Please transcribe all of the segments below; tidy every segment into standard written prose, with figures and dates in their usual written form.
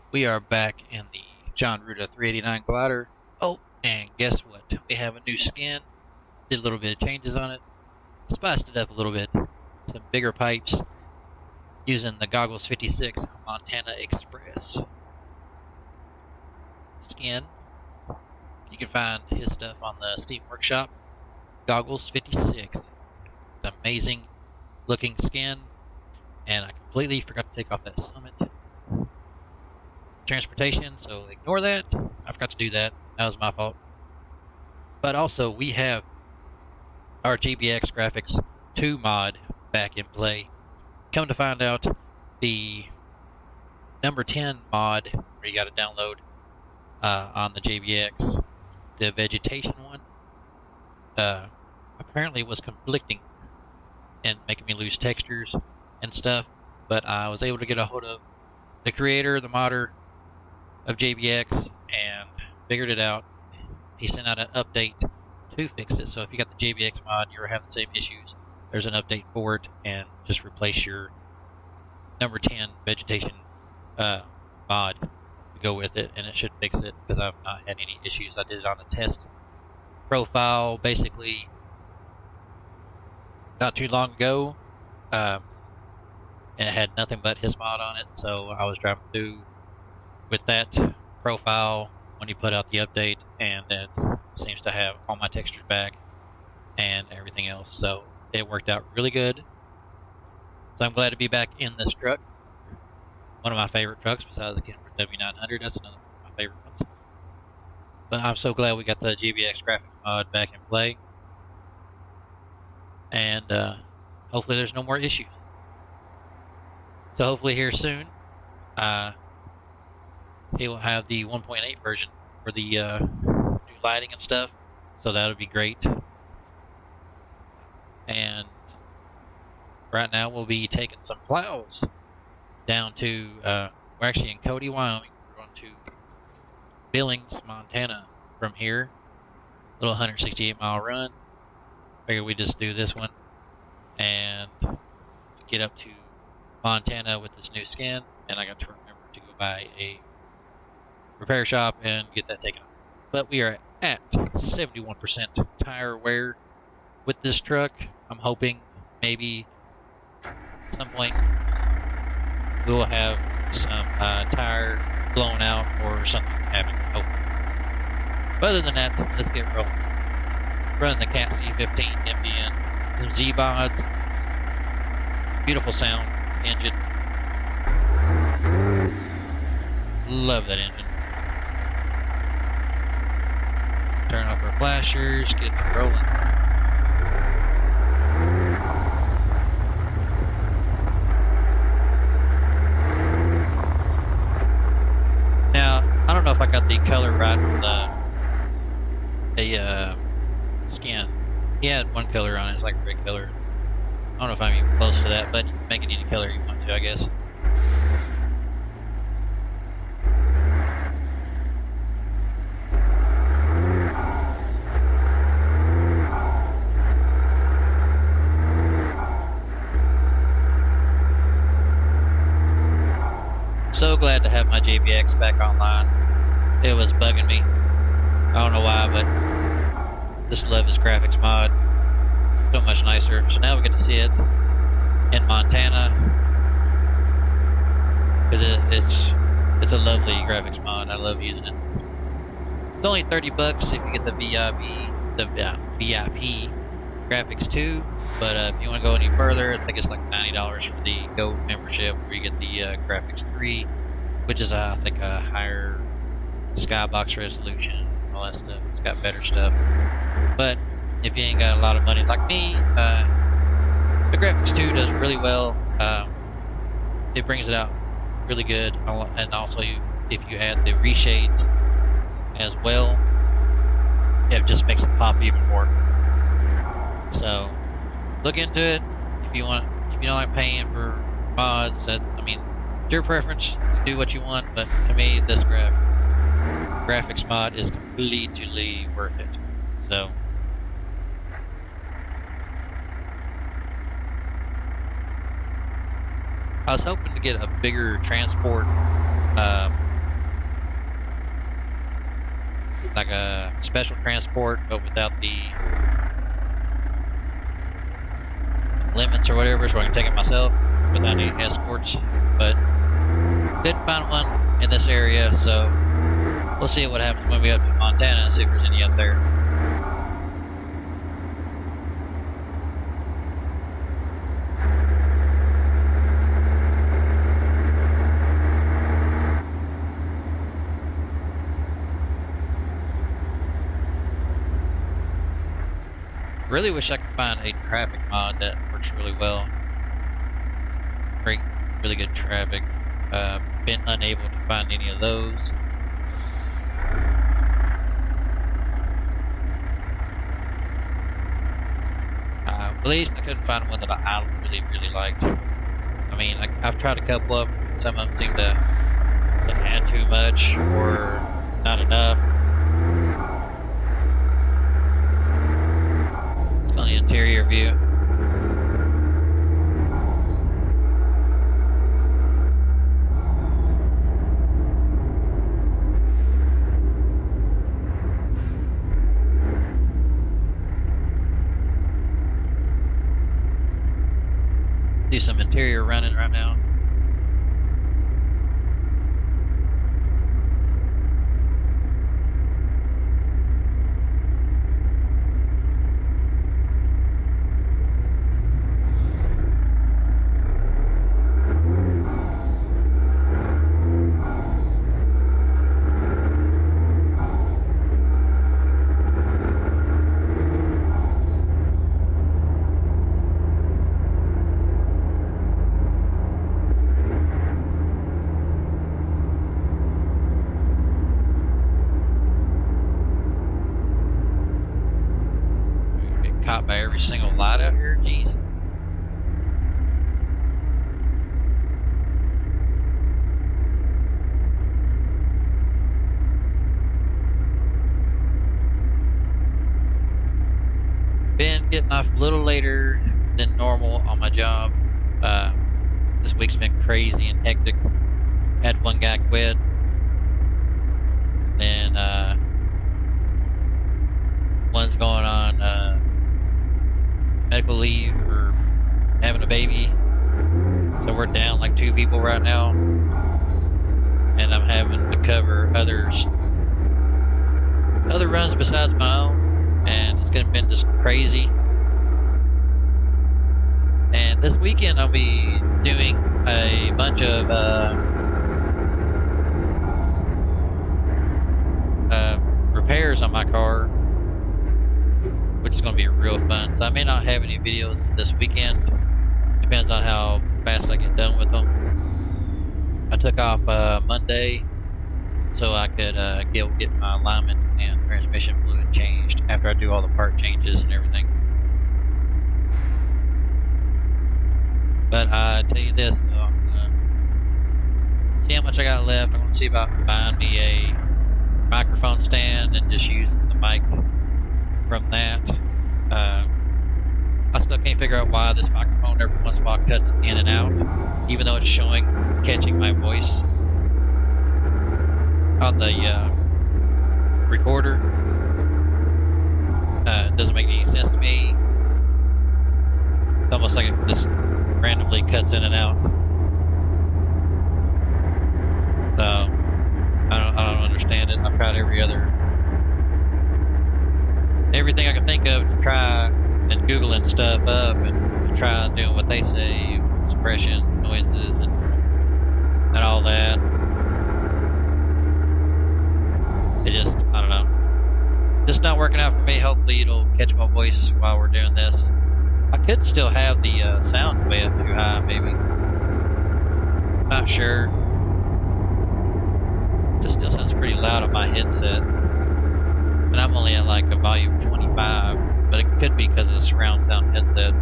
We are back in the John Ruda 389 glider. Oh, and guess what? We have a new skin. Did a little bit of changes on it. Spiced it up a little bit. Some bigger pipes using the Goggles 56 Montana Express skin. You can find his stuff on the Steam Workshop. Goggles 56. It's an amazing looking skin. And I completely forgot to take off that Summit transportation, so ignore that. I forgot to do that. That was my fault. But also, we have our GBX Graphics 2 mod back in play. Come to find out, the number 10 mod, where you got to download on the JBX, the vegetation one, apparently was conflicting and making me lose textures and stuff. But I was able to get a hold of the creator, the modder of JBX, and figured it out. He sent out an update to fix it. So if you got the JBX mod, you're having the same issues, there's an update for it, and just replace your number 10 vegetation mod to go with it, and it should fix it, because I've not had any issues. I did it on a test profile basically not too long ago, and it had nothing but his mod on it, so I was driving through with that profile when he put out the update, and it seems to have all my textures back and everything else, so it worked out really good. So I'm glad to be back in this truck, one of my favorite trucks besides the Kenworth W900. That's another one of my favorite ones. But I'm so glad we got the GBX graphics mod back in play, and hopefully there's no more issues. So hopefully here soon, he will have the 1.8 version for the new lighting and stuff, so that would be great. And right now we'll be taking some plows down to, we're actually in Cody, Wyoming. We're going to Billings, Montana from here. Little 168 mile run. Figured we'd just do this one and get up to Montana with this new skin, and I got to remember to go by a repair shop and get that taken off. But we are at 71% tire wear with this truck. I'm hoping maybe at some point we will have some tire blown out or something happen. But other than that, let's get rolling. Running the Cat C15 MDN, some Z-Bods, beautiful sound engine. Love that engine. Turn off our flashers, get it rolling. Now, I don't know if I got the color right for the skin. He had one color on it, it's like a red color. I don't know if I'm even close to that, but you can make it any color you want to, I guess. So glad to have my JBX back online. It was bugging me. I don't know why, but just love his graphics mod. So much nicer. So now we get to see it in Montana, because it's a lovely graphics mod. I love using it. It's only $30 if you get the VIP graphics 2, but if you want to go any further, I think it's like $90 for the Gold membership, where you get the graphics 3, which is I think a higher skybox resolution and all that stuff. It's got better stuff. But if you ain't got a lot of money like me, the graphics 2 does really well. It brings it out really good, and also if you add the reshades as well, it just makes it pop even more. So look into it if you want. If you don't like paying for mods, it's your preference. You do what you want, but to me, this graphics mod is completely worth it. So I was hoping to get a bigger transport like a special transport, but without the limits or whatever, so I can take it myself without any escorts. But couldn't find one in this area, so we'll see what happens when we get up to Montana and see if there's any up there. Really wish I could find a traffic mod that works really well. Great, really good traffic. Been unable to find any of those. At least I couldn't find one that I really liked. I mean, I've tried a couple of them. Some of them seem to add too much or not enough. On the interior view. Do some interior running right now. Caught by every single light out here, jeez. Been getting off a little later than normal on my job. This week's been crazy and hectic. Had one guy quit. Then one's going on medical leave for having a baby, so we're down like 2 people right now, and I'm having to cover other runs besides my own, and it's gonna been just crazy. And this weekend I'll be doing a bunch of repairs on my car, which is going to be real fun. So I may not have any videos this weekend. Depends on how fast I get done with them. I took off Monday so I could get my alignment and transmission fluid changed after I do all the part changes and everything. But I tell you this though, I'm gonna see how much I got left. I'm gonna see about buying me a microphone stand and just using the mic from that. I still can't figure out why this microphone every once in a while cuts in and out, even though it's showing catching my voice on the recorder. It doesn't make any sense to me. It's almost like it just randomly cuts in and out. So I don't understand it. I've tried everything I can think of to try and Googling stuff up and try doing what they say, suppression, noises, and all that. It just, I don't know. Just not working out for me. Hopefully it'll catch my voice while we're doing this. I could still have the sounds way up too high, maybe. Not sure. It just still sounds pretty loud on my headset. And I'm only at like a volume 25, but it could be because of the surround sound headset.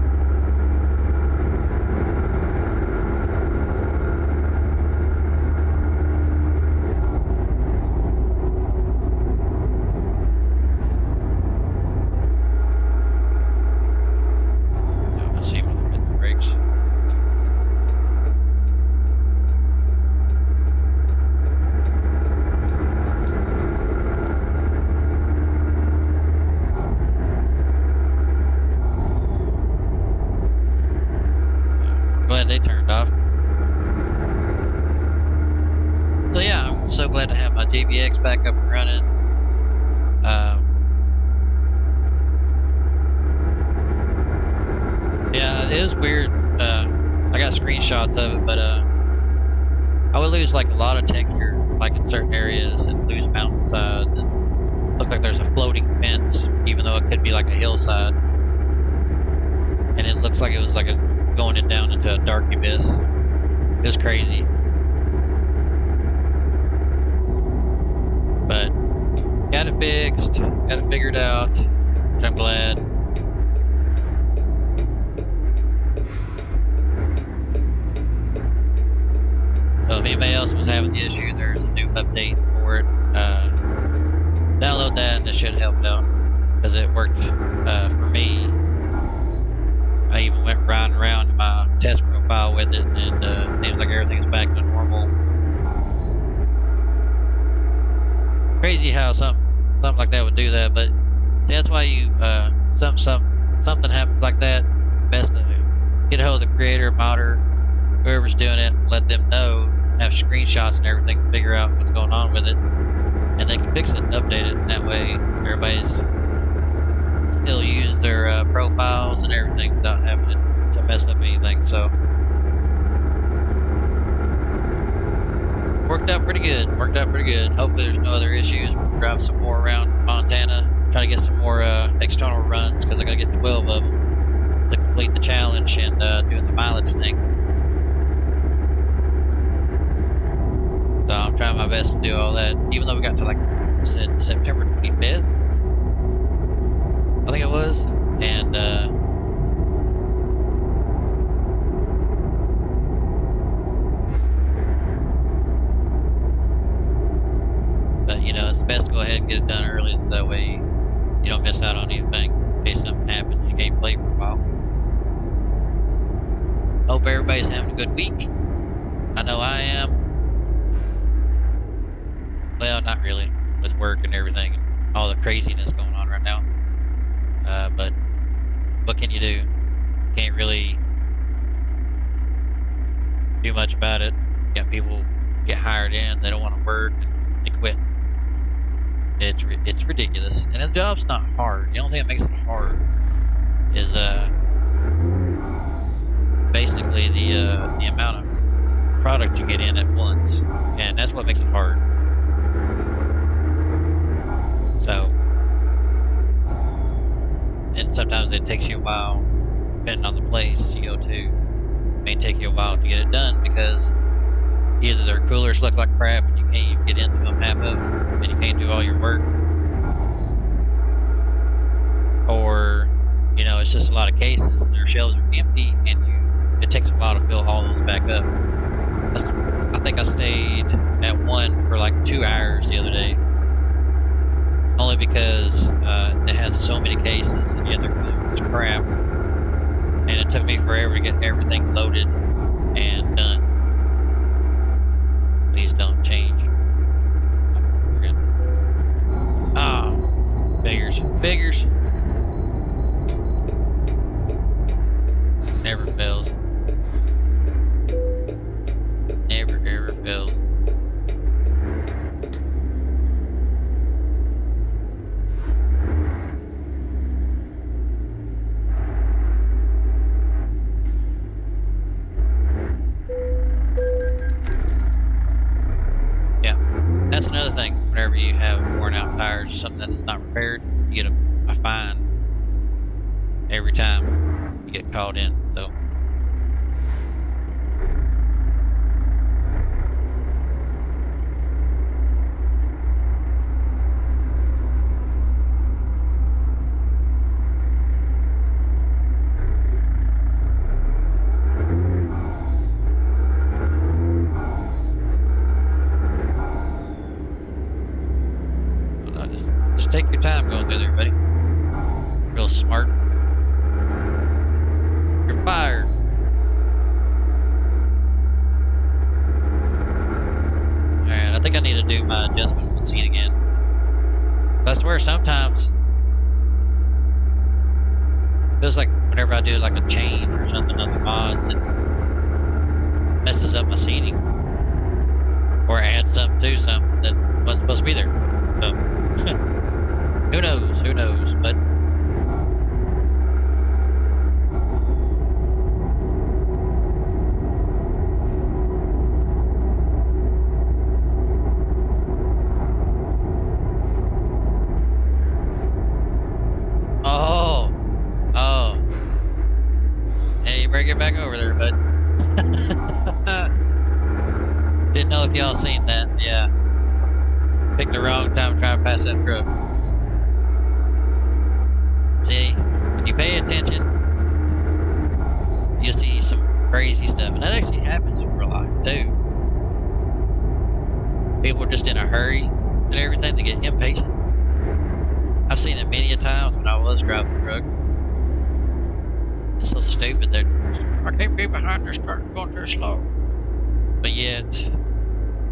Let's see when I hit the brakes. So glad to have my JBX back up and running. Yeah, it was weird. I got screenshots of it, but I would lose like a lot of texture, like in certain areas, and lose mountainsides, and look like there's a floating fence, even though it could be like a hillside. And it looks like it was like going down into a dark abyss. It was crazy. But got it fixed, got it figured out, which I'm glad. So if anybody else was having the issue, there's a new update for it. Download that and it should help it out, because it worked for me. I even went riding around in my test profile with it, and it seems like everything's back to normal. Crazy how something like that would do that, but that's why you something happens like that. Best to get a hold of the creator, modder, whoever's doing it, let them know, have screenshots and everything to figure out what's going on with it, and they can fix it and update it. And that way, everybody's still use their profiles and everything without having it to mess up anything. So worked out pretty good. Hopefully there's no other issues. We'll drive some more around Montana, try to get some more external runs, because I gotta get 12 of them to complete the challenge and doing the mileage thing. So I'm trying my best to do all that, even though we got to, like I said, September 25th, I think it was, and but you know, it's best to go ahead and get it done early, so that way you don't miss out on anything in case something happens. You can't play for a while. Hope everybody's having a good week. I know I am. Well, not really, with work and everything, and all the craziness going on right now. But what can you do? Can't really do much about it. You got people get hired in, they don't want to work, and they quit. It's ridiculous, and the job's not hard. The only thing that makes it hard is basically the amount of product you get in at once, and that's what makes it hard. So, and sometimes it takes you a while, depending on the place you go to. It may take you a while to get it done, because either their coolers look like crap and you can't even get into them half of them, and you can't do all your work, or you know, it's just a lot of cases and their shelves are empty, and it takes a while to fill all those back up. I think I stayed at one for like 2 hours the other day, only because they had so many cases, and yet their cooler was crap, and it took me forever to get everything loaded and done. Please don't change. We're good. Oh, beggars. Never fails. Never ever fails. Yeah, that's another thing. Whenever you have worn out tires or something that's not repaired, you get a fine every time you get called in. So just take your time going through there, buddy. Real smart. You're fired. Alright, I think I need to do my adjustment on the seat again. But I swear sometimes it feels like whenever I do like a change or something on the mods, it messes up my seating. or add something to something that wasn't supposed to be there. So, who knows? Who knows? But oh, oh, hey, you better get back over there, bud. Didn't know if y'all seen that. Yeah. Picked the wrong time trying to pass that truck. See, when you pay attention, you'll see some crazy stuff. And that actually happens in real life, too. People are just in a hurry and everything. They get impatient. I've seen it many a times when I was driving the truck. It's so stupid that I can't be behind this truck going too slow. But yet,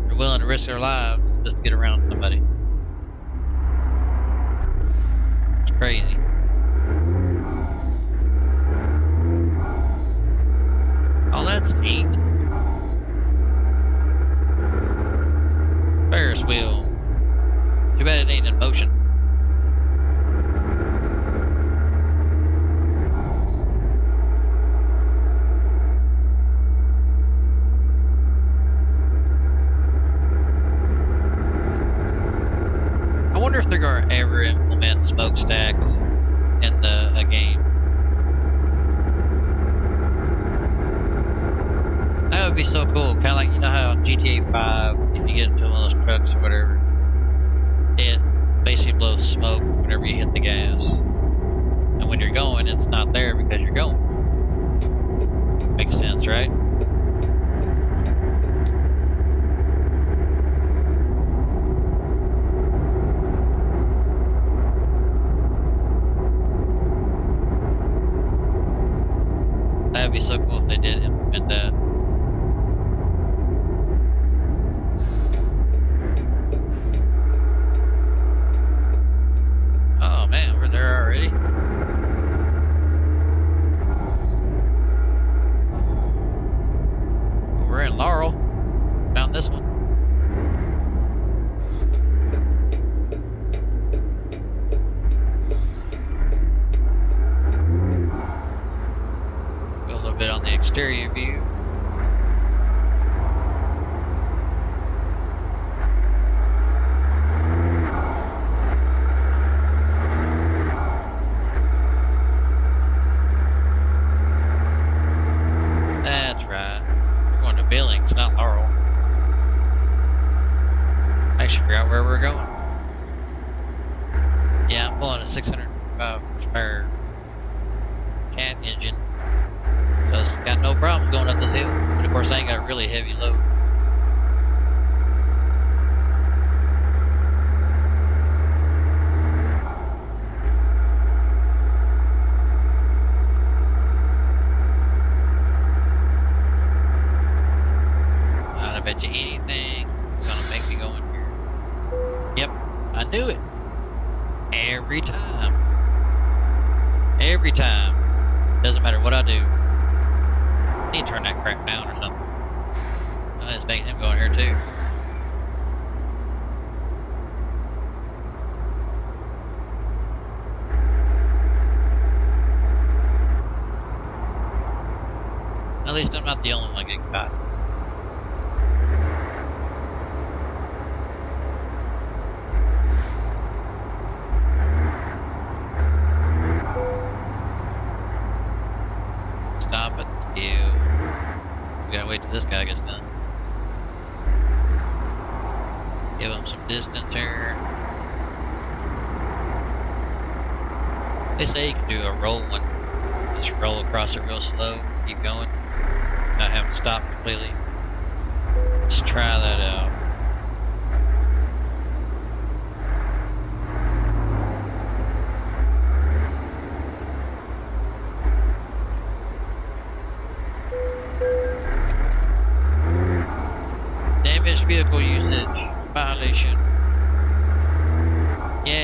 they're willing to risk their lives just to get around somebody. It's crazy. Oh, that's neat. Ferris wheel. Too bad it ain't in motion. I wonder if they're going to ever implement smokestacks in a game. That would be so cool. Kind of like, you know how on GTA 5, if you get into one of those trucks or whatever, it basically blows smoke whenever you hit the gas. And when you're going, it's not there because you're going. Makes sense, right? That'd be so cool if they did implement that. Oh man, we're there already. We're in Laurel. Found this one. Go a little bit on the exterior view. That's right. We're going to Billings, not Laurel. I actually forgot where we're going. Yeah, I'm pulling a 605 horsepower cat engine. So it's got no problem going up this hill. But of course I ain't got a really heavy load. I bet you anything is gonna make me go in here. Yep, I knew it. Every time. Every time. Doesn't matter what I do. I need to turn that crap down or something. I just making him go in here too. At least I'm not the only one getting caught. Stop it, you. We gotta wait till this guy gets done. Give him some distance here. They say you can do a roll one. Just roll across it real slow, keep going, not having to stop completely. Let's try that out. Damaged vehicle usage violation. Yeah.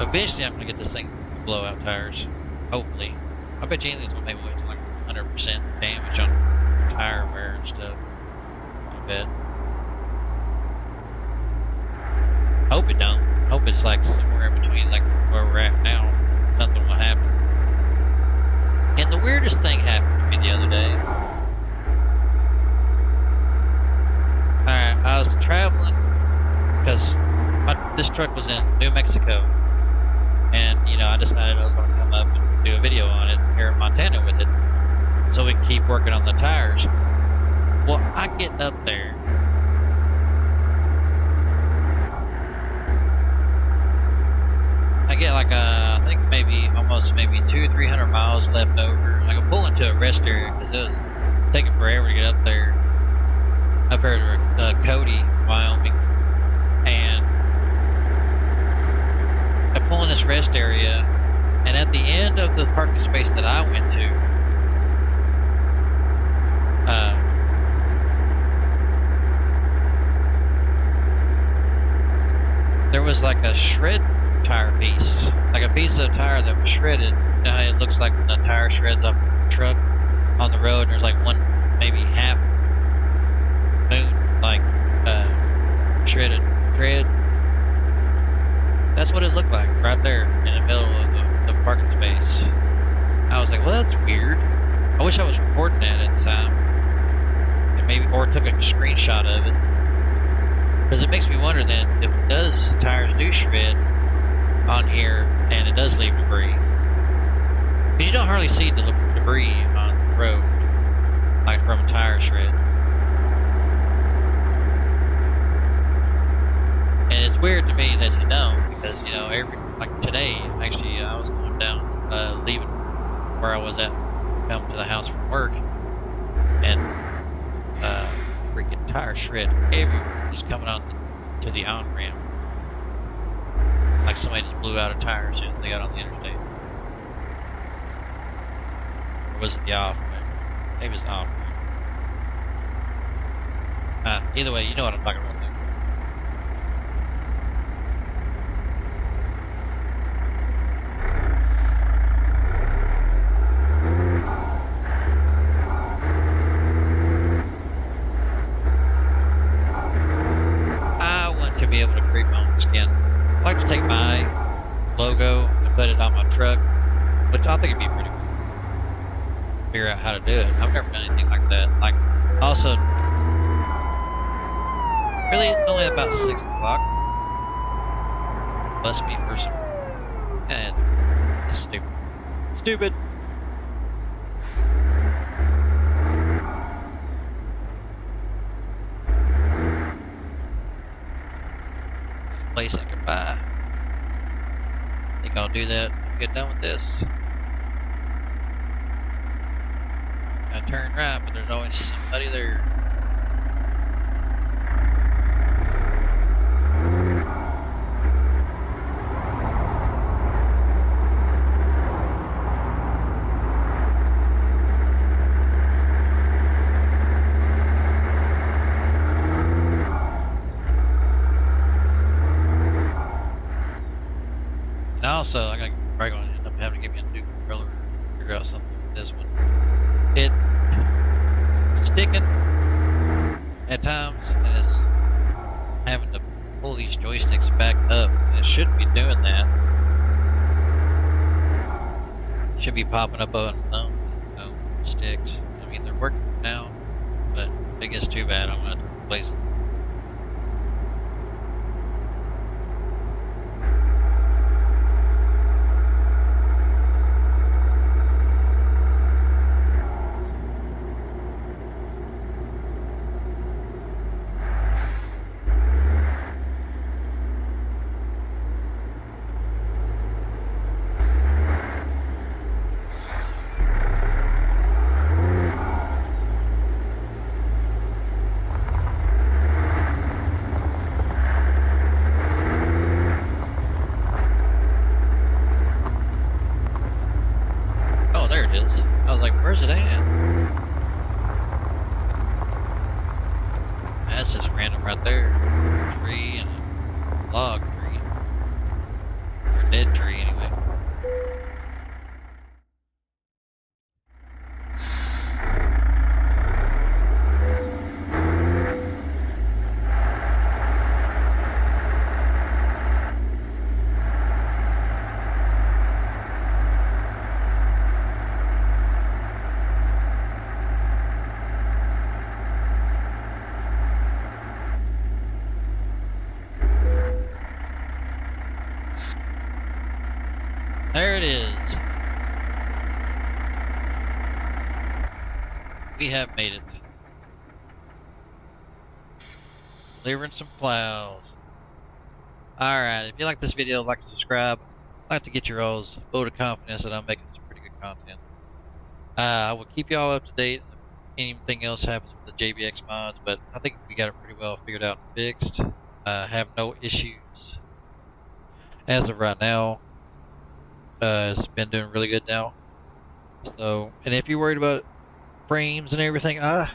Eventually I'm gonna get this thing to blow out tires. Hopefully. I bet you anything's gonna maybe wait till like 100% damage on tire wear and stuff. bit. Hope it don't. Hope it's like somewhere in between like where we're at now. Something will happen. And the weirdest thing happened to me the other day. Alright, I was traveling because this truck was in New Mexico. And, you know, I decided I was going to come up and do a video on it here in Montana with it. So we can keep working on the tires. Well, I get up there. I get like I think maybe almost maybe 200-300 miles left over. I can pull into a rest area because it was taking forever to get up there. Up here to Cody, Wyoming, and I pull in this rest area, and at the end of the parking space that I went to, there was like a shred tire piece, like a piece of tire that was shredded. You know how it looks like when the tire shreds off the truck on the road, and there's like one, maybe half moon, like shredded tread. That's what it looked like right there in the middle of the parking space. I was like, well, that's weird. I wish I was recording that at the time, and maybe or took a screenshot of it, because it makes me wonder then if tires do shred on here and it does leave debris, because you don't hardly see the debris on the road like from a tire shred. And it's weird to me that you don't, because, you know, like today, actually, I was going down, leaving where I was at, coming to the house from work, and freaking tire shred everywhere, just coming on to the on-ramp. Like somebody just blew out a tire as soon as they got on the interstate. Or was it the off-ramp? Maybe it was the off-ramp. Either way, you know what I'm talking about. To be able to create my own skin. I'd like to take my logo and put it on my truck, which I think it'd be pretty cool. Figure out how to do it. I've never done anything like that. Like, also, really, it's only about 6 o'clock. Bless me for some. And it's stupid. Stupid. Place I can buy. I think I'll do that and get done with this. I turn right, but there's always somebody there. Also, I'm probably going to end up having to give me a new controller to figure out something with this one. It's sticking at times, and it's having to pull these joysticks back up, and it shouldn't be doing that. It should be popping up on sticks. I mean, they're working now, but if it gets too bad, I'm going to have to replace it. I was like, where's it at? That's just random right there. A tree and a log tree. Or a dead tree anyway. There it is. We have made it. Delivering some plows. Alright, if you like this video, like to subscribe. I'd like to get your all's vote of confidence that I'm making some pretty good content. I will keep y'all up to date if anything else happens with the JBX mods, but I think we got it pretty well figured out and fixed. Have no issues as of right now. It's been doing really good now. So, and if you're worried about frames and everything, I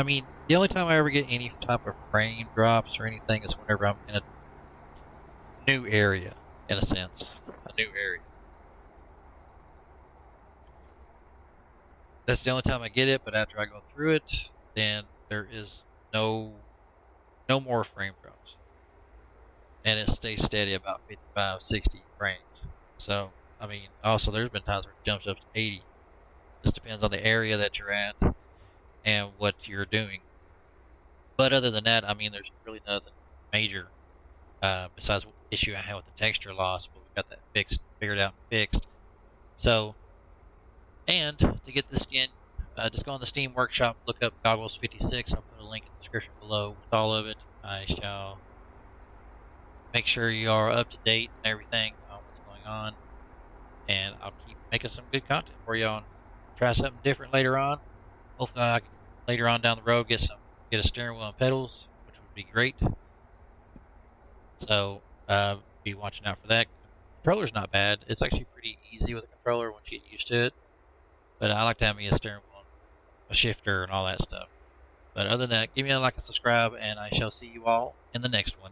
mean, the only time I ever get any type of frame drops or anything is whenever I'm in a new area, in a sense. A new area. That's the only time I get it, but after I go through it, then there is no more frame drops. And it stays steady about 55, 60 frames. So, I mean, also there's been times where it jumps up to 80. Just depends on the area that you're at and what you're doing. But other than that, I mean, there's really nothing major besides the issue I had with the texture loss, but we got that figured out and fixed. So, and to get the skin, just go on the Steam Workshop, look up Goggles 56. I'll put a link in the description below with all of it. I shall make sure you are up to date and everything on what's going on, and I'll keep making some good content for y'all and try something different later on. Hopefully, I can later on down the road get a steering wheel and pedals, which would be great. So be watching out for that. The controller's not bad. It's actually pretty easy with a controller once you get used to it. But I like to have me a steering wheel, a shifter, and all that stuff. But other than that, give me a like and subscribe, and I shall see you all in the next one.